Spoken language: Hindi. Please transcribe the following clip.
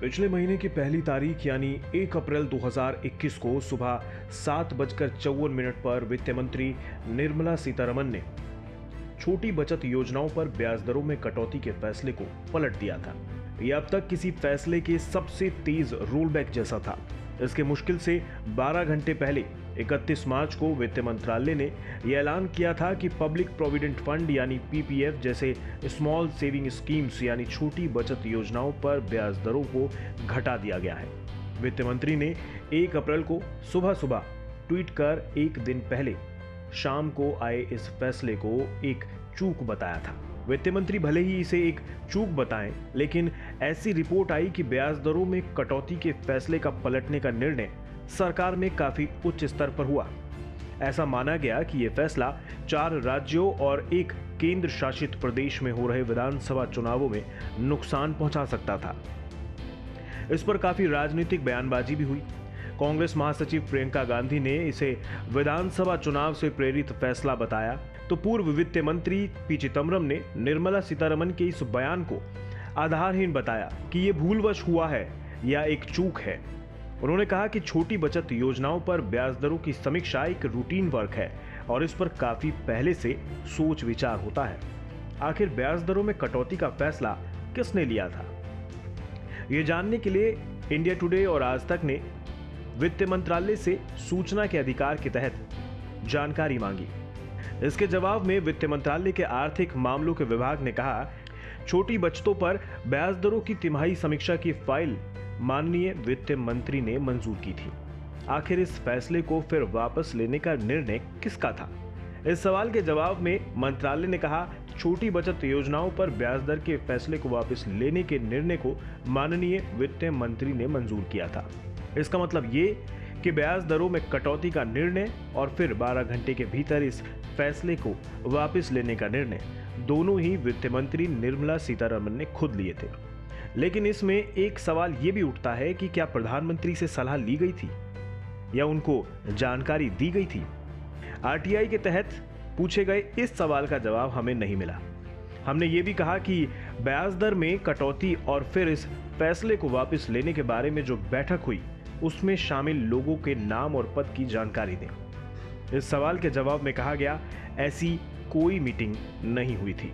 पिछले महीने की पहली तारीख यानी 1 अप्रैल 2021 को सुबह 7:54 पर वित्त मंत्री निर्मला सीतारमण ने छोटी बचत योजनाओं पर ब्याज दरों में कटौती के फैसले को पलट दिया था। यह अब तक किसी फैसले के सबसे तेज रोलबैक जैसा था। इसके मुश्किल से 12 घंटे पहले 31 मार्च को वित्त मंत्रालय ने यह ऐलान किया था कि पब्लिक प्रोविडेंट फंड यानी पीपीएफ जैसे स्मॉल सेविंग स्कीम्स यानी छोटी बचत योजनाओं पर ब्याज दरों को घटा दिया गया है। वित्त मंत्री ने 1 अप्रैल को सुबह सुबह ट्वीट कर एक दिन पहले शाम को आए इस फैसले को एक चूक बताया था। वित्त मंत्री भले ही इसे एक चूक बताएं, लेकिन ऐसी रिपोर्ट आई कि ब्याज दरों में कटौती के फैसले का पलटने का निर्णय सरकार में काफी उच्च स्तर पर हुआ। ऐसा माना गया कि यह फैसला 4 राज्यों और एक केंद्र शासित प्रदेश में हो रहे विधानसभा चुनावों में नुकसान पहुंचा सकता था। इस पर काफी राजनीतिक बयानबाजी भी हुई। कांग्रेस महासचिव प्रियंका गांधी ने इसे विधानसभा चुनाव से प्रेरित फैसला बताया, तो पूर्व वित्त मंत्री पी चिदम्बरम ने निर्मला सीतारमण के इस बयान को आधारहीन बताया कि यह भूलवश हुआ है या एक चूक है। उन्होंने कहा कि छोटी बचत योजनाओं पर ब्याज दरों की समीक्षा एक रूटीन वर्क है और इस पर काफी पहले से सोच विचार होता है। आखिर ब्याज दरों में कटौती का फैसला किसने लिया था? ये जानने के लिए इंडिया टुडे और आज तक ने वित्त मंत्रालय से सूचना के अधिकार के तहत जानकारी मांगी। इसके जवाब में वित्त मंत्रालय के आर्थिक मामलों के विभाग ने कहा, छोटी बचतों पर ब्याज दरों की तिमाही समीक्षा की फाइल माननीय वित्त मंत्री ने मंजूर की थी। आखिर इस फैसले को फिर वापस लेने का निर्णय किसका था? इस सवाल के जवाब में मंत्रालय ने कहा, छोटी बचत योजनाओं पर ब्याज दर के फैसले को वापस लेने के निर्णय को माननीय वित्त मंत्री ने मंजूर किया था। इसका मतलब ये कि ब्याज दरों में कटौती का निर्णय और फिर 12 घंटे के भीतर इस फैसले को वापस लेने का निर्णय दोनों ही वित्त मंत्री निर्मला सीतारमण ने खुद लिए थे। लेकिन इसमें एक सवाल ये भी उठता है कि क्या प्रधानमंत्री से सलाह ली गई थी या उनको जानकारी दी गई थी? आरटीआई के तहत पूछे गए इस सवाल का जवाब हमें नहीं मिला। हमने ये भी कहा कि ब्याज दर में कटौती और फिर इस फैसले को वापस लेने के बारे में जो बैठक हुई उसमें शामिल लोगों के नाम और पद की जानकारी दें। इस सवाल के जवाब में कहा गया, ऐसी कोई मीटिंग नहीं हुई थी।